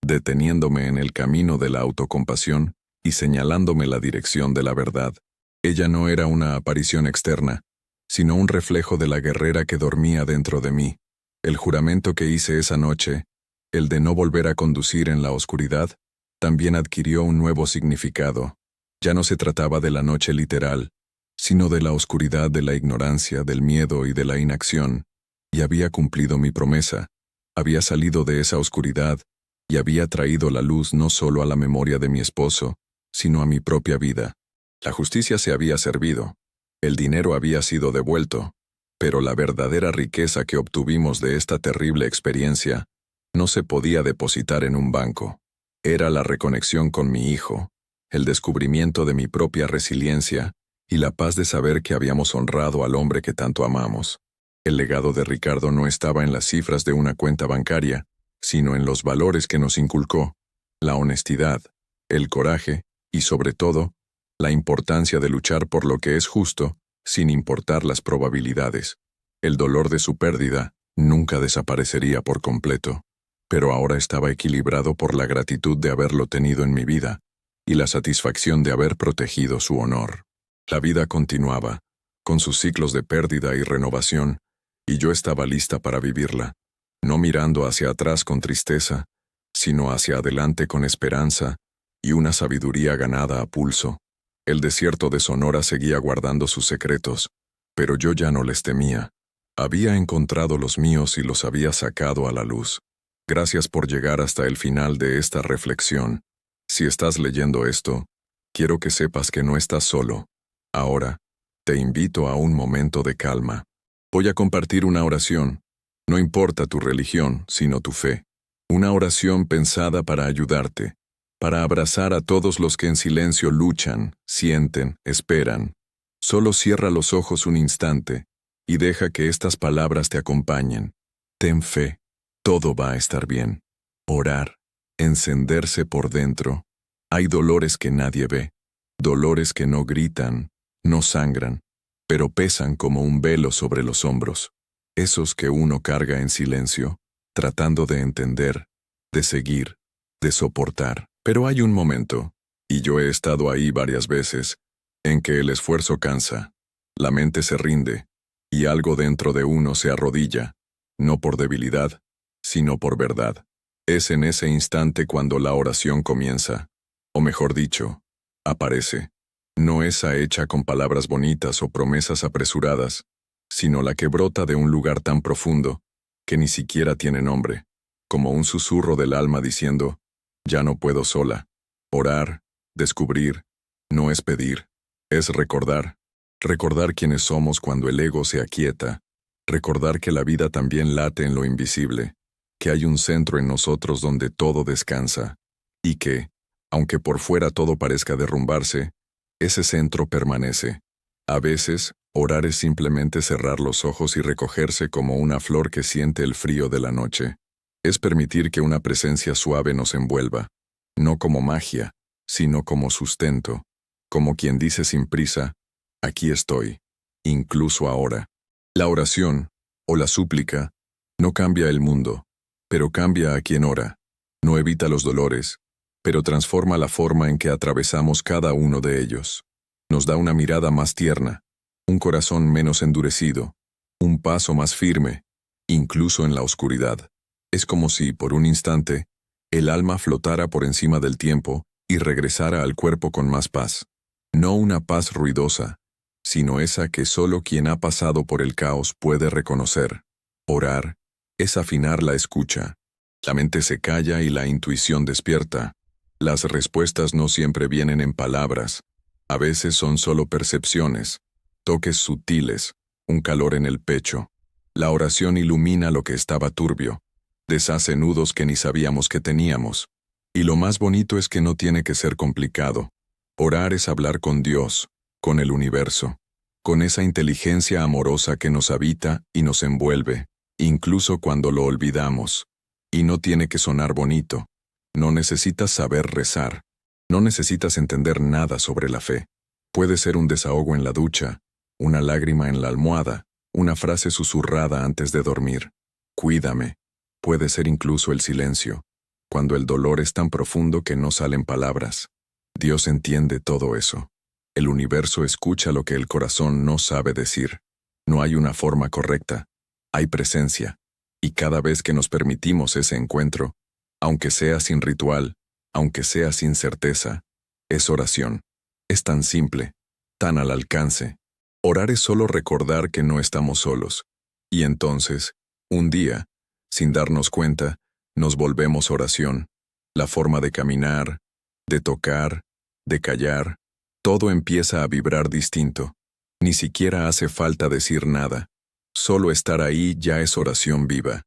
deteniéndome en el camino de la autocompasión y señalándome la dirección de la verdad. Ella no era una aparición externa, sino un reflejo de la guerrera que dormía dentro de mí. El juramento que hice esa noche, el de no volver a conducir en la oscuridad, también adquirió un nuevo significado. Ya no se trataba de la noche literal, sino de la oscuridad de la ignorancia, del miedo y de la inacción, y había cumplido mi promesa. Había salido de esa oscuridad y había traído la luz no solo a la memoria de mi esposo, sino a mi propia vida. La justicia se había servido, el dinero había sido devuelto, pero la verdadera riqueza que obtuvimos de esta terrible experiencia no se podía depositar en un banco. Era la reconexión con mi hijo, el descubrimiento de mi propia resiliencia y la paz de saber que habíamos honrado al hombre que tanto amamos. El legado de Ricardo no estaba en las cifras de una cuenta bancaria, sino en los valores que nos inculcó, la honestidad, el coraje y, sobre todo, la importancia de luchar por lo que es justo, sin importar las probabilidades. El dolor de su pérdida nunca desaparecería por completo. pero ahora estaba equilibrado por la gratitud de haberlo tenido en mi vida y la satisfacción de haber protegido su honor. La vida continuaba, con sus ciclos de pérdida y renovación, y yo estaba lista para vivirla, no mirando hacia atrás con tristeza, sino hacia adelante con esperanza y una sabiduría ganada a pulso. El desierto de Sonora seguía guardando sus secretos, pero yo ya no les temía. Había encontrado los míos y los había sacado a la luz. Gracias por llegar hasta el final de esta reflexión. Si estás leyendo esto, quiero que sepas que no estás solo. Ahora, te invito a un momento de calma. Voy a compartir una oración. No importa tu religión, sino tu fe. Una oración pensada para ayudarte, para abrazar a todos los que en silencio luchan, sienten, esperan. Solo cierra los ojos un instante y deja que estas palabras te acompañen. Ten fe, todo va a estar bien. Orar, encenderse por dentro. Hay dolores que nadie ve, dolores que no gritan, no sangran, pero pesan como un velo sobre los hombros. Esos que uno carga en silencio, tratando de entender, de seguir, de soportar. Pero hay un momento, y yo he estado ahí varias veces, en que el esfuerzo cansa, la mente se rinde, y algo dentro de uno se arrodilla, no por debilidad, sino por verdad. Es en ese instante cuando la oración comienza, o mejor dicho, aparece. No esa hecha con palabras bonitas o promesas apresuradas, sino la que brota de un lugar tan profundo, que ni siquiera tiene nombre, como un susurro del alma diciendo, ya no puedo sola. Orar, descubrir, no es pedir, es recordar. Recordar quiénes somos cuando el ego se aquieta. Recordar que la vida también late en lo invisible, que hay un centro en nosotros donde todo descansa, y que, aunque por fuera todo parezca derrumbarse, ese centro permanece. A veces, orar es simplemente cerrar los ojos y recogerse como una flor que siente el frío de la noche. Es permitir que una presencia suave nos envuelva, no como magia, sino como sustento, como quien dice sin prisa, aquí estoy, incluso ahora. La oración, o la súplica, no cambia el mundo, pero cambia a quien ora. No evita los dolores, pero transforma la forma en que atravesamos cada uno de ellos. Nos da una mirada más tierna, un corazón menos endurecido, un paso más firme, incluso en la oscuridad. Es como si, por un instante, el alma flotara por encima del tiempo y regresara al cuerpo con más paz. No una paz ruidosa, sino esa que solo quien ha pasado por el caos puede reconocer. Orar es afinar la escucha. La mente se calla y la intuición despierta. Las respuestas no siempre vienen en palabras. A veces son solo percepciones, toques sutiles, un calor en el pecho. La oración ilumina lo que estaba turbio, deshace nudos que ni sabíamos que teníamos. Y lo más bonito es que no tiene que ser complicado. Orar es hablar con Dios, con el universo, con esa inteligencia amorosa que nos habita y nos envuelve, incluso cuando lo olvidamos. Y no tiene que sonar bonito. No necesitas saber rezar. No necesitas entender nada sobre la fe. Puede ser un desahogo en la ducha, una lágrima en la almohada, una frase susurrada antes de dormir. Cuídame. Puede ser incluso el silencio, cuando el dolor es tan profundo que no salen palabras. Dios entiende todo eso. El universo escucha lo que el corazón no sabe decir. No hay una forma correcta. Hay presencia. Y cada vez que nos permitimos ese encuentro, aunque sea sin ritual, aunque sea sin certeza, es oración. Es tan simple, tan al alcance. Orar es solo recordar que no estamos solos. Y entonces, un día, sin darnos cuenta, nos volvemos oración. La forma de caminar, de tocar, de callar, todo empieza a vibrar distinto. Ni siquiera hace falta decir nada. Solo estar ahí ya es oración viva.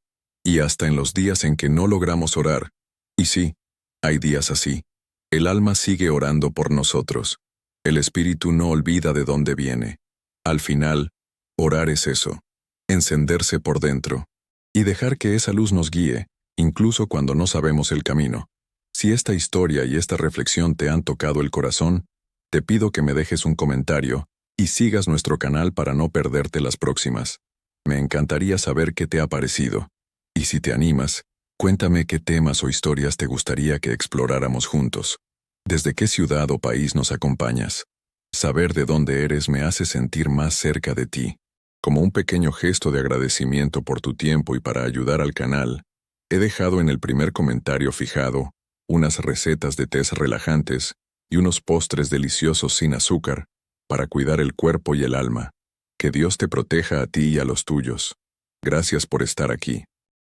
Y hasta en los días en que no logramos orar, y sí, hay días así, el alma sigue orando por nosotros. El espíritu no olvida de dónde viene. Al final, orar es eso, encenderse por dentro, y dejar que esa luz nos guíe, incluso cuando no sabemos el camino. Si esta historia y esta reflexión te han tocado el corazón, te pido que me dejes un comentario y sigas nuestro canal para no perderte las próximas. Me encantaría saber qué te ha parecido. Y si te animas, Cuéntame qué temas o historias te gustaría que exploráramos juntos. ¿Desde qué ciudad o país nos acompañas? Saber de dónde eres me hace sentir más cerca de ti. Como un pequeño gesto de agradecimiento por tu tiempo y para ayudar al canal, he dejado en el primer comentario fijado unas recetas de tés relajantes y unos postres deliciosos sin azúcar para cuidar el cuerpo y el alma. Que Dios te proteja a ti y a los tuyos. Gracias por estar aquí.